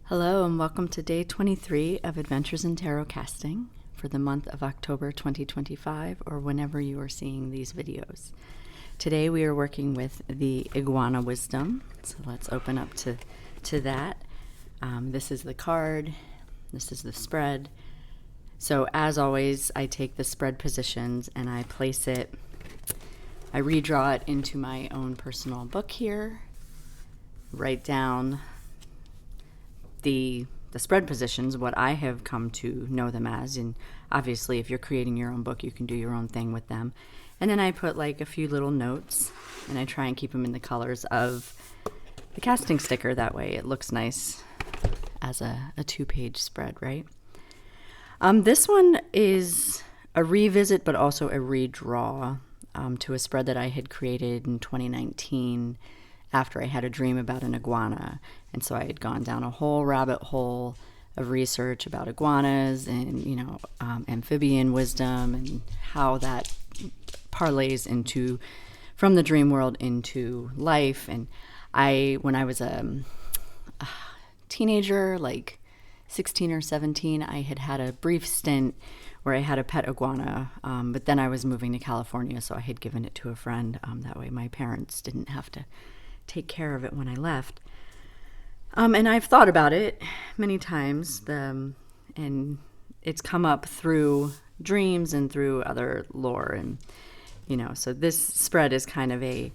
Hello and welcome to day 23 of Adventures in Tarot Casting for the month of October 2025 or whenever you are seeing these videos. Today we are working with the Iguana Wisdom, so let's open up to that. This is the card, this is the spread. So as always, I take the spread positions and I place it, I redraw it into my own personal book here, write down the spread positions, what I have come to know them as, and obviously if you're creating your own book you can do your own thing with them. And then I put like a few little notes and I try and keep them in the colors of the casting sticker, that way it looks nice as a 2-page spread, right? This one is a revisit but also a redraw to a spread that I had created in 2019 after I had a dream about an iguana. And so I had gone down a whole rabbit hole of research about iguanas and, amphibian wisdom and how that parlays into, from the dream world into life. And when I was a teenager, like 16 or 17, I had a brief stint where I had a pet iguana, but then I was moving to California, so I had given it to a friend. That way my parents didn't have to take care of it when I left. And I've thought about it many times, and it's come up through dreams and through other lore, and so this spread is kind of a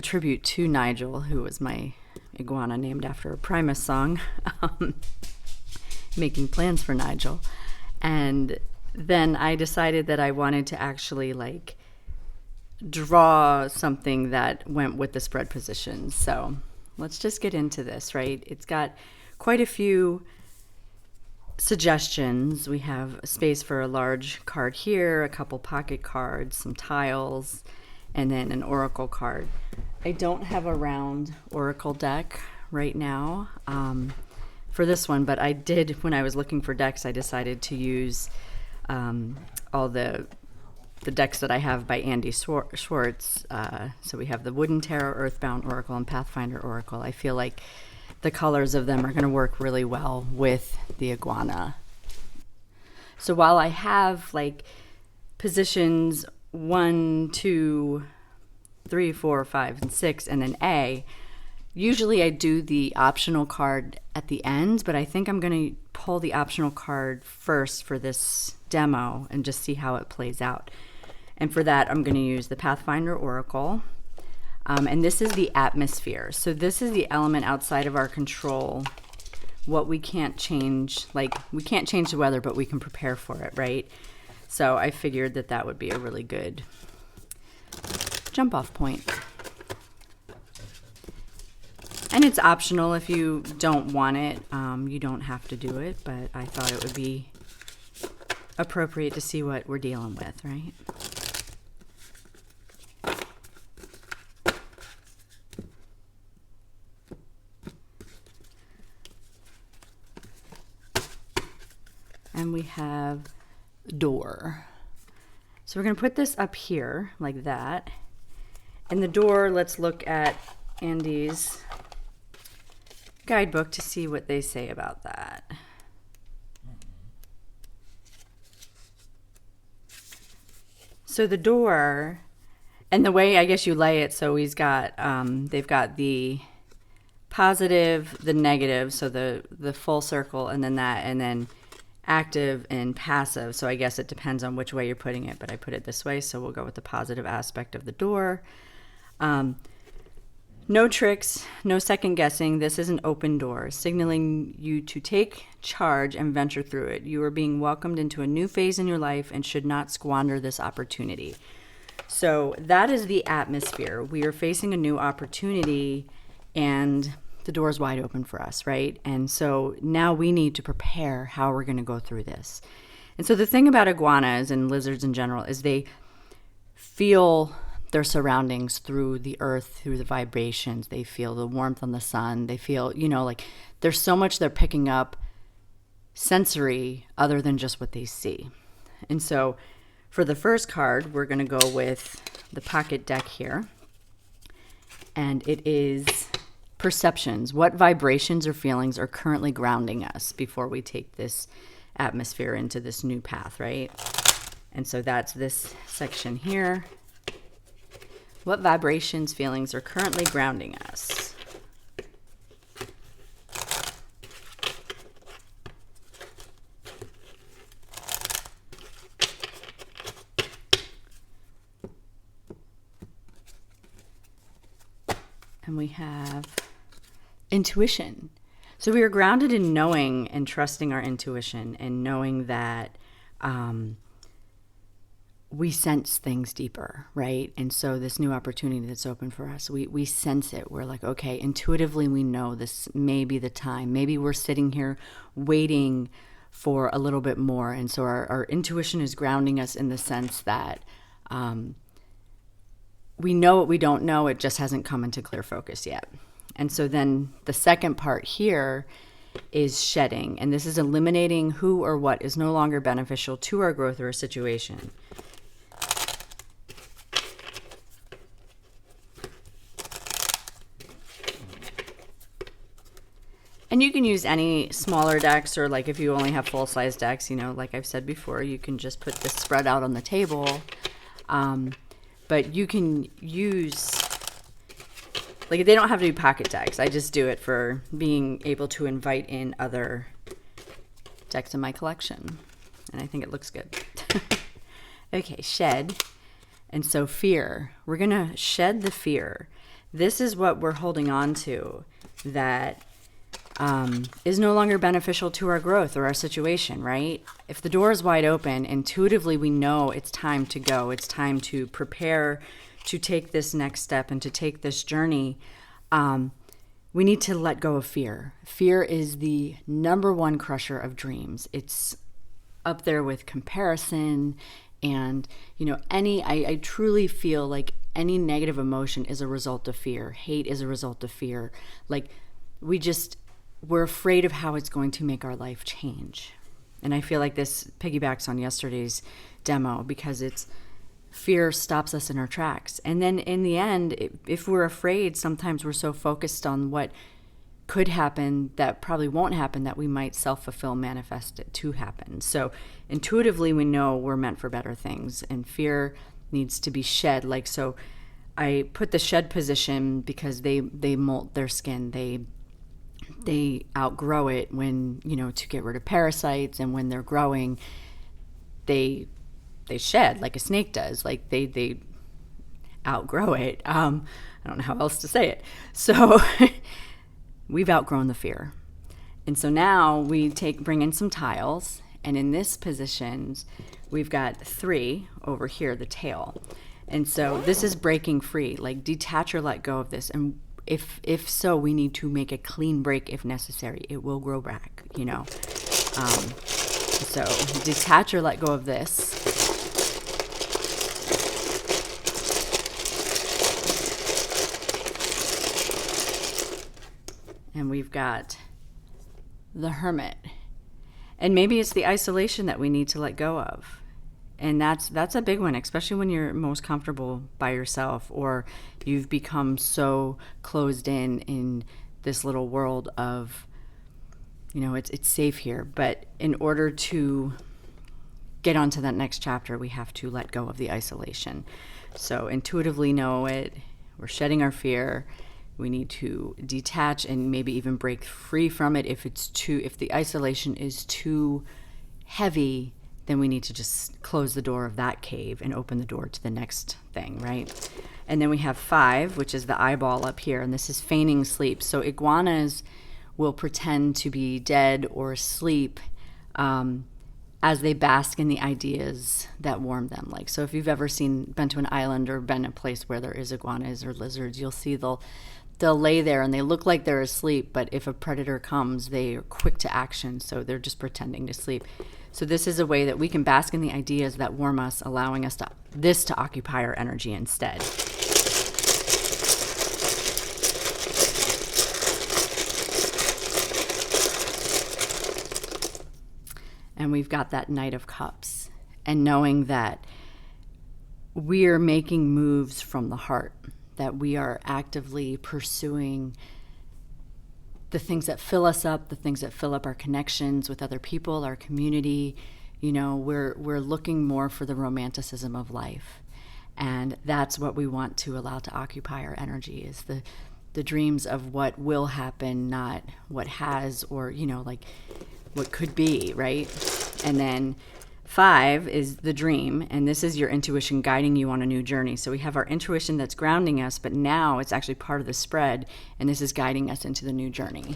tribute to Nigel, who was my iguana named after a Primus song, making plans for Nigel. And then I decided that I wanted to actually draw something that went with the spread positions. So let's just get into this, right? It's got quite a few suggestions. We have a space for a large card here, a couple pocket cards, some tiles, and then an oracle card. I don't have a round oracle deck right now for this one, but I did, when I was looking for decks, I decided to use all the decks that I have by Andy Swartz. So we have the Wooden Tarot, Earthbound Oracle, and Pathfinder Oracle. I feel like the colors of them are going to work really well with the iguana. So while I have positions 1, 2, 3, 4, 5, and 6, and then A, usually I do the optional card at the end, but I think I'm going to pull the optional card first for this demo and just see how it plays out. And for that, I'm going to use the Pathfinder Oracle. And this is the atmosphere. So this is the element outside of our control, what we can't change. We can't change the weather, but we can prepare for it, right? So I figured that would be a really good jump off point. And it's optional if you don't want it. You don't have to do it, but I thought it would be appropriate to see what we're dealing with, right? And we have door. So we're going to put this up here like that. And the door, let's look at Andy's guidebook to see what they say about that. So the door, and the way I guess you lay it, so he's got, they've got the positive, the negative, so the full circle, and then that, and then active and passive. So I guess it depends on which way you're putting it, but I put it this way, so we'll go with the positive aspect of the door. No tricks, no second guessing. This is an open door, signaling you to take charge and venture through it. You are being welcomed into a new phase in your life and should not squander this opportunity. So that is the atmosphere. We are facing a new opportunity and the door is wide open for us, right? And so now we need to prepare how we're going to go through this. And so the thing about iguanas and lizards in general is they feel their surroundings through the earth, through the vibrations. They feel the warmth on the sun. They feel, there's so much they're picking up sensory other than just what they see. And so for the first card, we're going to go with the pocket deck here. And it is perceptions. What vibrations or feelings are currently grounding us before we take this atmosphere into this new path, right? And so that's this section here. What vibrations, feelings are currently grounding us? And we have intuition. So we are grounded in knowing and trusting our intuition and knowing that we sense things deeper, right? And so this new opportunity that's open for us, we sense it. We're like, okay, intuitively we know this may be the time. Maybe we're sitting here waiting for a little bit more. And so our intuition is grounding us in the sense that we know what we don't know. It just hasn't come into clear focus yet. And so then the second part here is shedding. And this is eliminating who or what is no longer beneficial to our growth or a situation. And you can use any smaller decks, or like if you only have full-size decks, like I've said before, you can just put this spread out on the table. But you can use, like, they don't have to be pocket decks. I just do it for being able to invite in other decks in my collection. And I think it looks good. Okay, shed. And so fear. We're going to shed the fear. This is what we're holding on to that is no longer beneficial to our growth or our situation, right? If the door is wide open, intuitively we know it's time to go. It's time to prepare to take this next step and to take this journey. We need to let go of fear. Fear is the number one crusher of dreams. It's up there with comparison and, I truly feel like any negative emotion is a result of fear. Hate is a result of fear. Like, we're afraid of how it's going to make our life change. And I feel like this piggybacks on yesterday's demo because fear stops us in our tracks. And then in the end, if we're afraid, sometimes we're so focused on what could happen that probably won't happen that we might self-fulfill, manifest it to happen. So intuitively, we know we're meant for better things, and fear needs to be shed. Like, so I put the shed position because they molt their skin. They outgrow it when, to get rid of parasites, and when they're growing, they shed like a snake does. Like they outgrow it. I don't know how else to say it. So we've outgrown the fear. And so now we bring in some tiles, and in this positions, we've got 3 over here, the tail. And so this is breaking free, like detach or let go of this. And if so, we need to make a clean break if necessary. It will grow back, So detach or let go of this. And we've got the Hermit. And maybe it's the isolation that we need to let go of. And that's a big one, especially when you're most comfortable by yourself, or you've become so closed in this little world of, it's safe here. But in order to get onto that next chapter, we have to let go of the isolation. So intuitively know it. We're shedding our fear. We need to detach and maybe even break free from it. If the isolation is too heavy, then we need to just close the door of that cave and open the door to the next thing, right? And then we have 5, which is the eyeball up here, and this is feigning sleep. So iguanas will pretend to be dead or asleep as they bask in the ideas that warm them. Like, so if you've ever been to an island or been a place where there is iguanas or lizards, you'll see they'll lay there and they look like they're asleep, but if a predator comes, they are quick to action, so they're just pretending to sleep. So this is a way that we can bask in the ideas that warm us, allowing us to occupy our energy instead. And we've got that Knight of Cups, and knowing that we're making moves from the heart, that we are actively pursuing the things that fill us up, the things that fill up our connections with other people, our community. You know, we're looking more for the romanticism of life. And that's what we want to allow to occupy our energy, is the dreams of what will happen, not what has, or, you know, like what could be, right? And then 5 is the dream, and this is your intuition guiding you on a new journey. So we have our intuition that's grounding us, but now it's actually part of the spread, and this is guiding us into the new journey.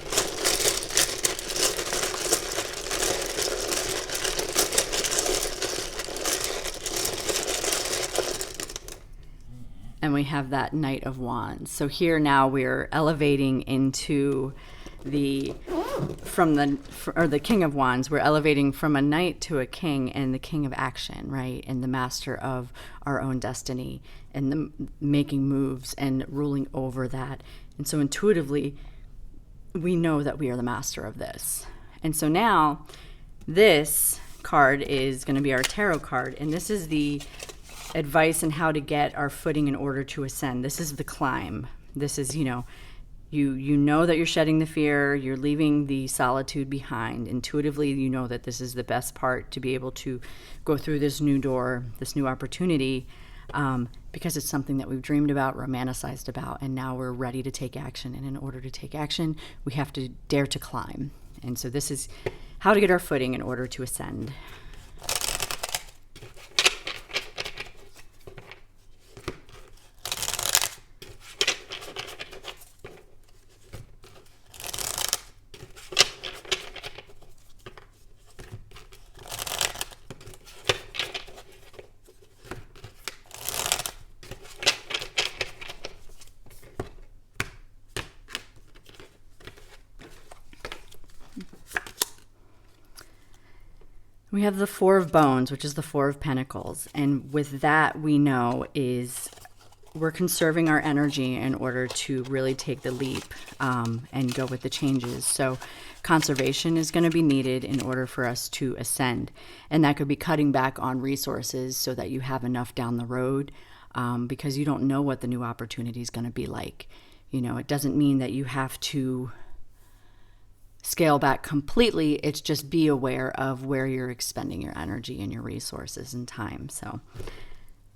And we have that Knight of Wands. So here now we're elevating into the King of Wands. We're elevating from a knight to a king, and the king of action, right? And the master of our own destiny, and the making moves and ruling over that. And so intuitively, we know that we are the master of this. And so now this card is going to be our tarot card, and this is the advice on how to get our footing in order to ascend. This is the climb. This is, you know that you're shedding the fear, you're leaving the solitude behind. Intuitively, you know that this is the best part to be able to go through this new door, this new opportunity, because it's something that we've dreamed about, romanticized about, and now we're ready to take action. And in order to take action, we have to dare to climb. And so this is how to get our footing in order to ascend. We have the 4 of Bones, which is the 4 of Pentacles. And with that, we know is we're conserving our energy in order to really take the leap and go with the changes. So conservation is going to be needed in order for us to ascend. And that could be cutting back on resources so that you have enough down the road, because you don't know what the new opportunity is going to be like. You know, it doesn't mean that you have to scale back completely. It's just be aware of where you're expending your energy and your resources and time. So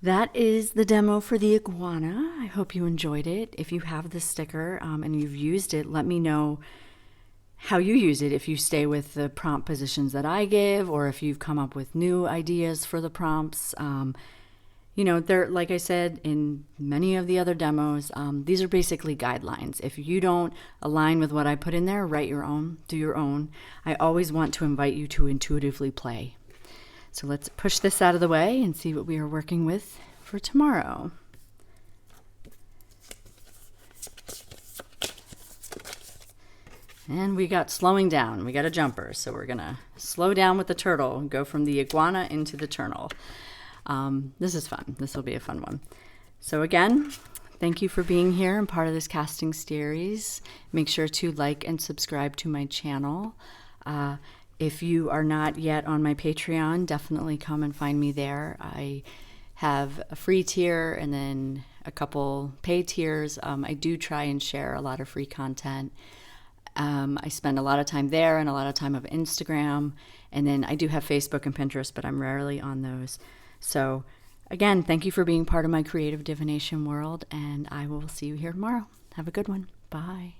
that is the demo for the iguana. I hope you enjoyed it. If you have the sticker and you've used it, let me know how you use it. If you stay with the prompt positions that I give, or if you've come up with new ideas for the prompts. You know, they're, like I said in many of the other demos, these are basically guidelines. If you don't align with what I put in there, write your own, do your own. I always want to invite you to intuitively play. So let's push this out of the way and see what we are working with for tomorrow. And we got slowing down. We got a jumper. So we're going to slow down with the turtle and go from the iguana into the turtle. This is fun. This will be a fun one. So again, thank you for being here and part of this casting series. Make sure to like and subscribe to my channel. If you are not yet on my Patreon, definitely come and find me there. I have a free tier and then a couple paid tiers. I do try and share a lot of free content. I spend a lot of time there and a lot of time on Instagram. And then I do have Facebook and Pinterest, but I'm rarely on those. So again, thank you for being part of my creative divination world, and I will see you here tomorrow. Have a good one. Bye.